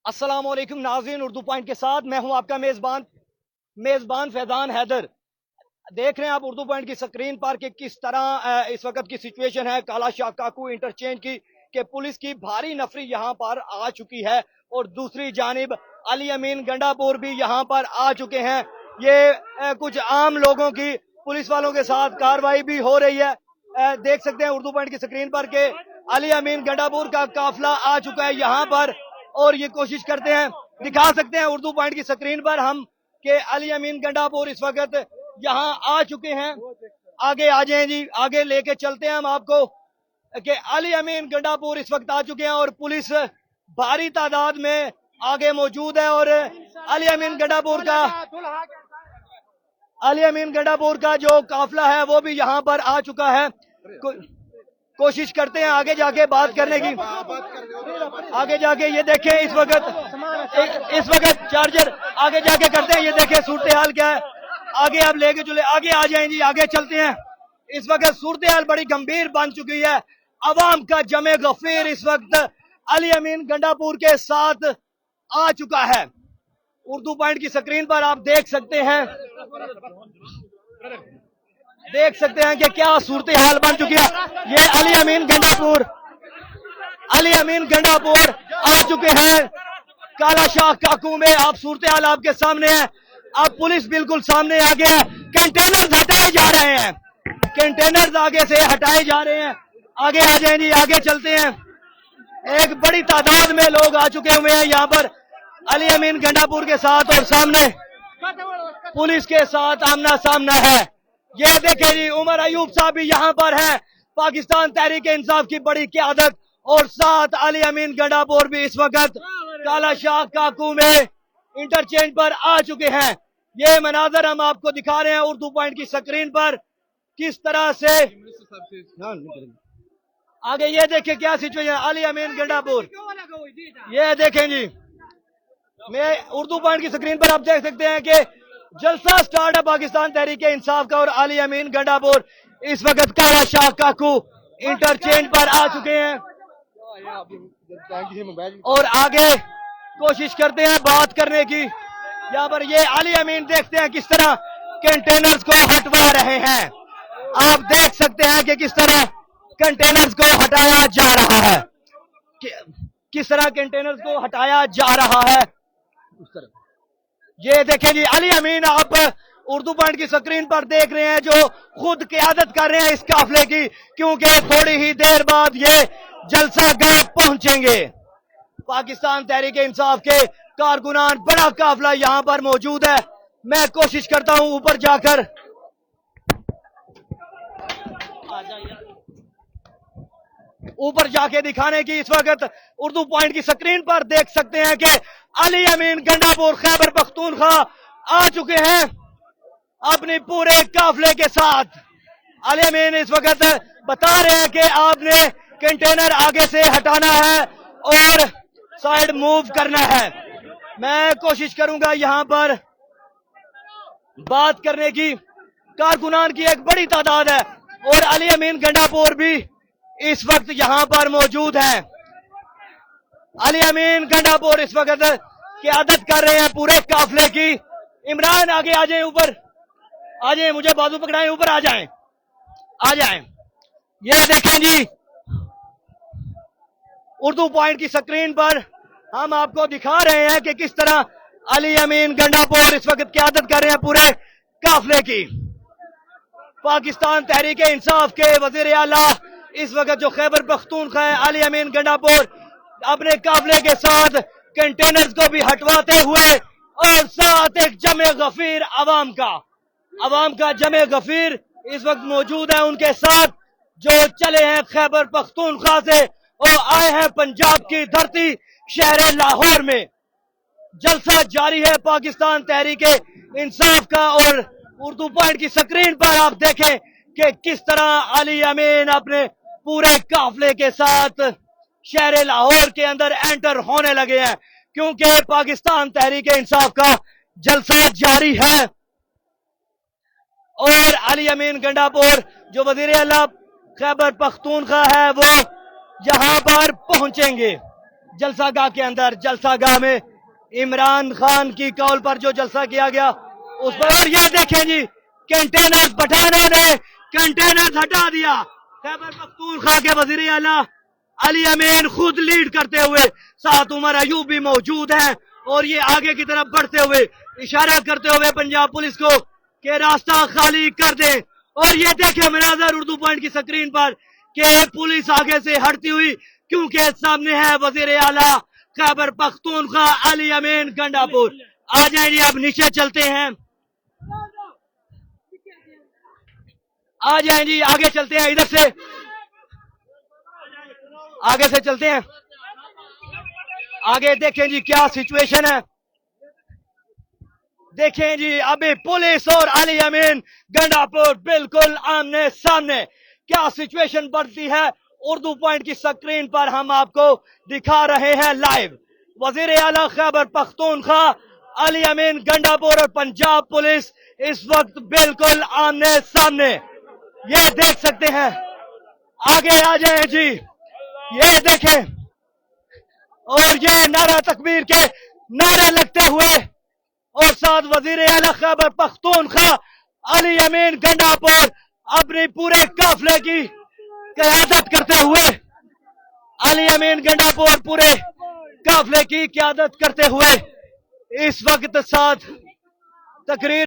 अस्सलाम वालेकुम नाज़रीन, उर्दू पॉइंट के साथ मैं हूं आपका मेज़बान फैज़ान हैदर। देख रहे हैं आप उर्दू पॉइंट की स्क्रीन पर कि किस तरह इस वक्त की सिचुएशन है काला शाह काकू इंटरचेंज की, कि पुलिस की भारी नफरी यहां पर आ चुकी है और दूसरी जानिब अली अमीन गंडापुर भी यहां पर आ चुके हैं। ये कुछ आम लोगों की पुलिस वालों के साथ कार्रवाई भी हो रही है। देख सकते हैं उर्दू पॉइंट की स्क्रीन पर कि अली अमीन गंडापुर का काफिला आ चुका है यहाँ पर, और ये कोशिश करते हैं, दिखा सकते हैं उर्दू पॉइंट की स्क्रीन पर हम कि अली अमीन गंडापुर इस वक्त यहाँ आ चुके हैं। आगे आ जाएं जी, आगे लेके चलते हैं हम आपको कि अली अमीन गंडापुर इस वक्त आ चुके हैं और पुलिस भारी तादाद में आगे मौजूद है। और अली अमीन गंडापुर का जो काफिला है वो भी यहाँ पर आ चुका है। कोशिश करते हैं आगे जाके बात करने की। आगे जाके ये देखें इस वक्त चार्जर आगे जाके करते हैं। ये देखें सूरत हाल क्या है। आगे आप लेके चले, आगे आ जाएं जी, आगे चलते हैं। इस वक्त सूरत हाल बड़ी गंभीर बन चुकी है। अवाम का जमे गफीर इस वक्त अली अमीन गंडापुर के साथ आ चुका है। उर्दू पॉइंट की स्क्रीन पर आप देख सकते हैं कि क्या सूरत हाल बन चुकी है। ये अली अमीन गंडापुर आ चुके हैं काला शाह काकू में। आप सूरत हाल आपके सामने है। अब पुलिस बिल्कुल सामने आ गया है। कंटेनर्स हटाए जा रहे हैं, कंटेनर्स आगे से हटाए जा रहे हैं। आगे आ जाए जी, आगे चलते हैं। एक बड़ी तादाद में लोग आ चुके हुए हैं यहाँ पर अली अमीन गंडापुर के साथ, और सामने पुलिस के साथ आमना सामना है। ये देखें जी, उमर अयूब साहब भी यहाँ पर हैं, पाकिस्तान तहरीक इंसाफ की बड़ी क़यादत, और साथ अली अमीन गंडापुर भी इस वक्त काला शाह काकू में इंटरचेंज पर आ चुके हैं। ये मनाजर हम आपको दिखा रहे हैं उर्दू पॉइंट की स्क्रीन पर, किस तरह से आगे। ये देखें क्या सिचुएशन, अली अमीन गंडापुर। ये देखें जी, मैं उर्दू पॉइंट की स्क्रीन पर आप देख सकते हैं कि जलसा स्टार्ट है पाकिस्तान तहरीक इंसाफ का, और अली अमीन गंडापुर इस वक्त काला शाह काकू इंटरचेंज पर आ चुके हैं। और आगे कोशिश करते हैं बात करने की। यहाँ पर ये अली अमीन देखते हैं किस तरह कंटेनर्स को हटवा रहे हैं। आप देख सकते हैं कि किस तरह कंटेनर्स को हटाया जा रहा है, किस तरह कंटेनर्स को हटाया जा रहा है उस तरह। ये देखें जी, अली अमीन आप उर्दू पॉइंट की स्क्रीन पर देख रहे हैं, जो खुद क़यादत कर रहे हैं इस काफिले की, क्योंकि थोड़ी ही देर बाद ये जलसा गाह पहुंचेंगे। पाकिस्तान तहरीक इंसाफ के कारकुनान, बड़ा काफिला यहां पर मौजूद है। मैं कोशिश करता हूं ऊपर जाकर, ऊपर जाके दिखाने की। इस वक्त उर्दू पॉइंट की स्क्रीन पर देख सकते हैं कि अली अमीन गंडापुर खैबर पख्तूनख्वा आ चुके हैं अपने पूरे काफिले के साथ। अली अमीन इस वक्त बता रहे हैं कि आपने कंटेनर आगे से हटाना है और साइड मूव करना है। मैं कोशिश करूंगा यहां पर बात करने की। कारकुनान की एक बड़ी तादाद है और अली अमीन गंडापुर भी इस वक्त यहां पर मौजूद हैं। अली अमीन गंडापुर इस वक्त क़यादत कर रहे हैं पूरे काफिले की। इमरान आगे आ जाएं, ऊपर आ जाएं, मुझे बाजू पकड़ाएं, ऊपर आ जाएं, आ जाएं। ये देखें जी, उर्दू पॉइंट की स्क्रीन पर हम आपको दिखा रहे हैं कि किस तरह अली अमीन गंडापुर इस वक्त क़यादत कर रहे हैं पूरे काफिले की। पाकिस्तान तहरीक इंसाफ के वजीर आला इस वक्त जो खैबर पख्तूनख्वा है, अली अमीन गंडापुर अपने काफिले के साथ कंटेनर्स को भी हटवाते हुए, और साथ एक जमे गफीर अवाम का जमे गफीर इस वक्त मौजूद है उनके साथ, जो चले हैं खैबर पख्तूनख्वा से और आए हैं पंजाब की धरती शहर लाहौर में। जलसा जारी है पाकिस्तान तहरीक इंसाफ का, और उर्दू पॉइंट की स्क्रीन पर आप देखें कि किस तरह अली अमीन अपने पूरे काफिले के साथ शहर लाहौर के अंदर एंटर होने लगे हैं, क्योंकि पाकिस्तान तहरीक इंसाफ का जलसा जारी है। और अली अमीन गंडापुर जो वजीर आला खैबर पख्तूनख्वा है वो यहां पर पहुंचेंगे। جلسہ گاہ کے اندر. جلسہ گاہ میں عمران خان کی کال پر جو جلسہ کیا گیا اس پر. اور یہ دیکھیں جی کنٹینر پٹھانوں نے کنٹینر ہٹا دیا. خیبر پختونخوا کے وزیر اعلیٰ علی امین خود لیڈ کرتے ہوئے, ساتھ عمر ایوب بھی موجود ہیں, اور یہ آگے کی طرف بڑھتے ہوئے اشارہ کرتے ہوئے پنجاب پولیس کو کہ راستہ خالی کر دیں. اور یہ دیکھیں مناظر اردو پوائنٹ کی سکرین پر کہ پولیس آگے سے ہٹتی ہوئی, کیونکہ سامنے ہے وزیر اعلیٰ خیبر پختونخوا علی امین گنڈا پور. آ جائیں جی اب نیچے چلتے ہیں, آ جائیں جی آگے چلتے ہیں, ادھر سے آگے سے چلتے ہیں. آگے دیکھیں جی کیا سچویشن ہے, دیکھیں جی ابھی پولیس اور علی امین گنڈا پور بالکل آمنے سامنے. کیا سچویشن بڑھتی ہے اردو پوائنٹ کی سکرین پر ہم آپ کو دکھا رہے ہیں لائیو. وزیر اعلیٰ خیبر پختونخوا علی امین گنڈا پور اور پنجاب پولیس اس وقت بالکل آمنے سامنے, یہ دیکھ سکتے ہیں. آگے آ جائیں جی, یہ دیکھیں, اور یہ نعرہ تکبیر کے نعرے لگتے ہوئے اور ساتھ وزیر اعلیٰ خیبر پختونخوا علی امین گنڈا پور اپنی پورے قافلے کی قیادت کرتے ہوئے, علی امین گنڈا پور پورے قافلے کی قیادت کرتے ہوئے اس وقت ساتھ تقریر